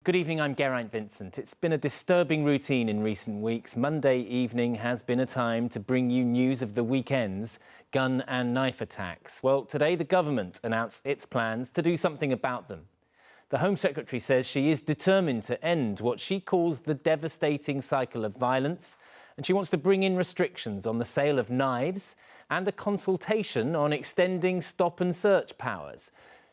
Good evening, I'm Geraint Vincent. It's been a disturbing routine in recent weeks. Monday evening has been a time to bring you news of the weekend's gun and knife attacks. Well, today the government announced its plans to do something about them. The Home Secretary says she is determined to end what she calls the devastating cycle of violence, and she wants to bring in restrictions on the sale of knives and a consultation on extending stop and search powers.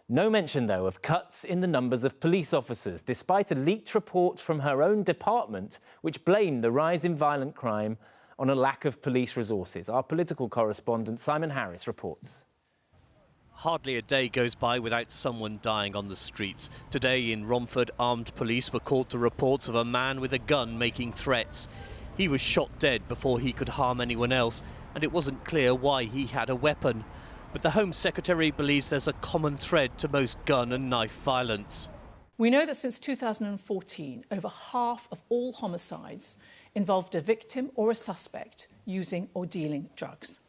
No mention, though, of cuts in the numbers of police officers, despite a leaked report from her own department which blamed the rise in violent crime on a lack of police resources. Our political correspondent Simon Harris reports. Hardly a day goes by without someone dying on the streets. Today in Romford, armed police were called to reports of a man with a gun making threats. He was shot dead before he could harm anyone else, and it wasn't clear why he had a weapon. But the Home Secretary believes there's a common thread to most gun and knife violence. We know that since 2014, over half of all homicides involved a victim or a suspect using or dealing drugs.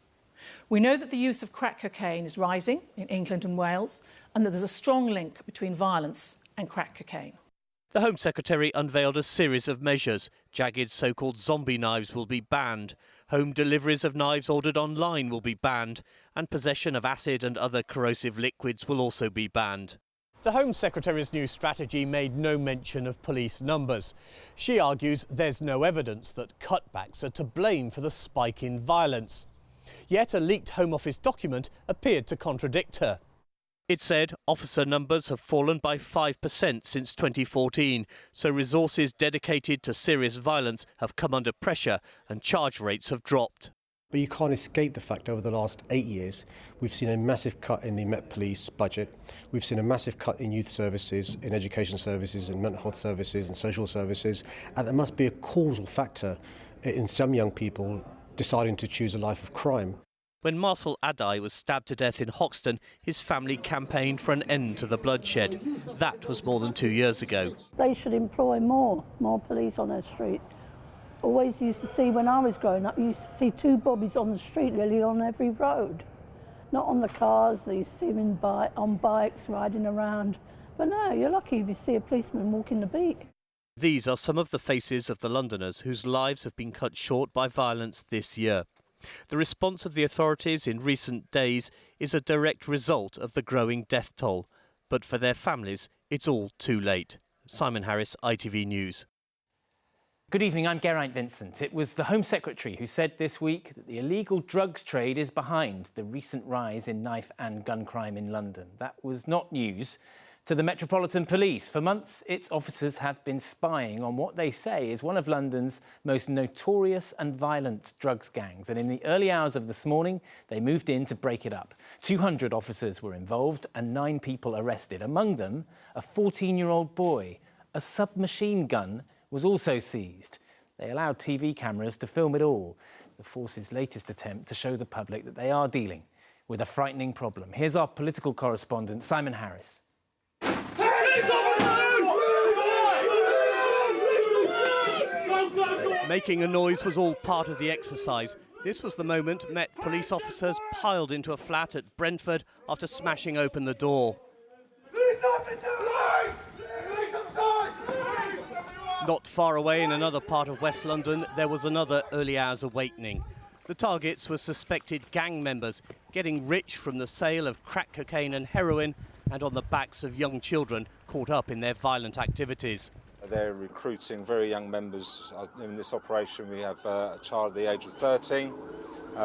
We know that the use of crack cocaine is rising in England and Wales, and that there's a strong link between violence and crack cocaine. The Home Secretary unveiled a series of measures. Jagged so-called zombie knives will be banned. Home deliveries of knives ordered online will be banned, and possession of acid and other corrosive liquids will also be banned. The Home Secretary's new strategy made no mention of police numbers. She argues there's no evidence that cutbacks are to blame for the spike in violence. Yet a leaked Home Office document appeared to contradict her. It said officer numbers have fallen by 5% since 2014, so resources dedicated to serious violence have come under pressure and charge rates have dropped. But you can't escape the fact over the last 8 years we've seen a massive cut in the Met Police budget, we've seen a massive cut in youth services, in education services, in mental health services and social services, and there must be a causal factor in some young people deciding to choose a life of crime. When Marcel Adai was stabbed to death in Hoxton, his family campaigned for an end to the bloodshed. That was more than 2 years ago. They should employ more police on their street. Always used to see when I was growing up, you used to see 2 bobbies on the street, really, on every road. Not on the cars, you see them on bikes, riding around. But no, you're lucky if you see a policeman walking the beat. These are some of the faces of the Londoners whose lives have been cut short by violence this year. The response of the authorities in recent days is a direct result of the growing death toll. But for their families, it's all too late. Simon Harris, ITV News. Good evening, I'm Geraint Vincent. It was the Home Secretary who said this week that the illegal drugs trade is behind the recent rise in knife and gun crime in London. That was not news to the Metropolitan Police. For months, its officers have been spying on what they say is one of London's most notorious and violent drugs gangs. And in the early hours of this morning, they moved in to break it up. 200 officers were involved and 9 people arrested. Among them, a 14-year-old boy. A submachine gun was also seized. They allowed TV cameras to film it all. The force's latest attempt to show the public that they are dealing with a frightening problem. Here's our political correspondent, Simon Harris. Making a noise was all part of the exercise. This was the moment Met police officers piled into a flat at Brentford after smashing open the door. Not far away in another part of West London, there was another early hours awakening. The targets were suspected gang members getting rich from the sale of crack cocaine and heroin and on the backs of young children caught up in their violent activities. They're recruiting very young members. In this operation we have a child at the age of 13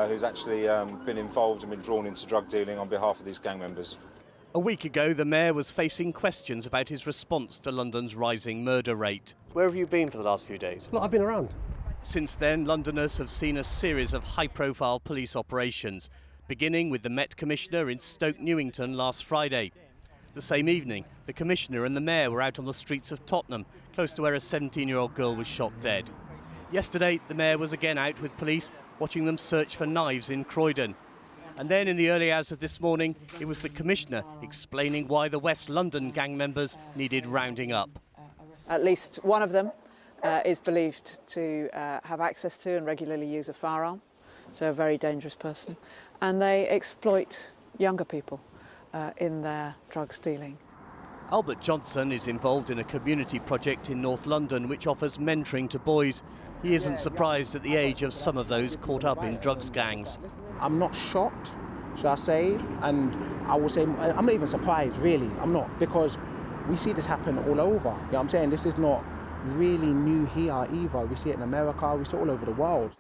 who's actually been involved and been drawn into drug dealing on behalf of these gang members. A week ago, the Mayor was facing questions about his response to London's rising murder rate. Where have you been for the last few days? Well, I've been around. Since then, Londoners have seen a series of high-profile police operations, beginning with the Met Commissioner in Stoke Newington last Friday. The same evening, the Commissioner and the Mayor were out on the streets of Tottenham, close to where a 17-year-old girl was shot dead. Yesterday, the Mayor was again out with police, watching them search for knives in Croydon. And then in the early hours of this morning, it was the Commissioner explaining why the West London gang members needed rounding up. At least one of them is believed to have access to and regularly use a firearm, so a very dangerous person. And they exploit younger people in their drug stealing. Albert Johnson is involved in a community project in North London which offers mentoring to boys. He isn't surprised at the age of some of those caught up in drugs gangs. I'm not shocked, should I say, and I will say I'm not even surprised, really. I'm not, because we see this happen all over. You know what I'm saying? This is not really new here either. We see it in America, we see it all over the world.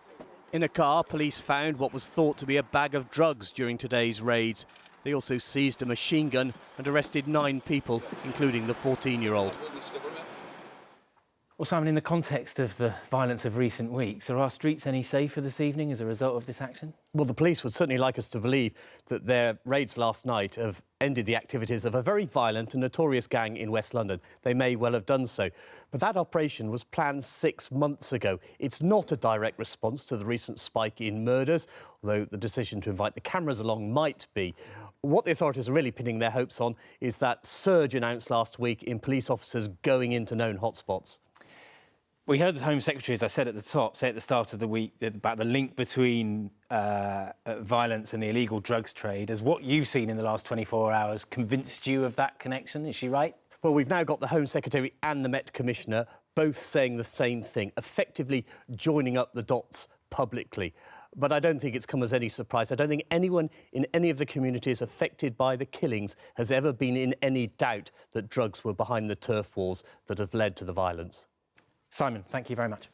In a car, police found what was thought to be a bag of drugs during today's raids. They also seized a machine gun and arrested 9 people, including the 14-year-old. Well, Simon, in the context of the violence of recent weeks, are our streets any safer this evening as a result of this action? Well, the police would certainly like us to believe that their raids last night have ended the activities of a very violent and notorious gang in West London. They may well have done so. But that operation was planned 6 months ago. It's not a direct response to the recent spike in murders, although the decision to invite the cameras along might be. What the authorities are really pinning their hopes on is that surge announced last week in police officers going into known hotspots. We heard the Home Secretary, as I said at the top, say at the start of the week about the link between violence and the illegal drugs trade. Has what you've seen in the last 24 hours convinced you of that connection? Is she right? Well, we've now got the Home Secretary and the Met Commissioner both saying the same thing, effectively joining up the dots publicly. But I don't think it's come as any surprise. I don't think anyone in any of the communities affected by the killings has ever been in any doubt that drugs were behind the turf wars that have led to the violence. Simon, thank you very much.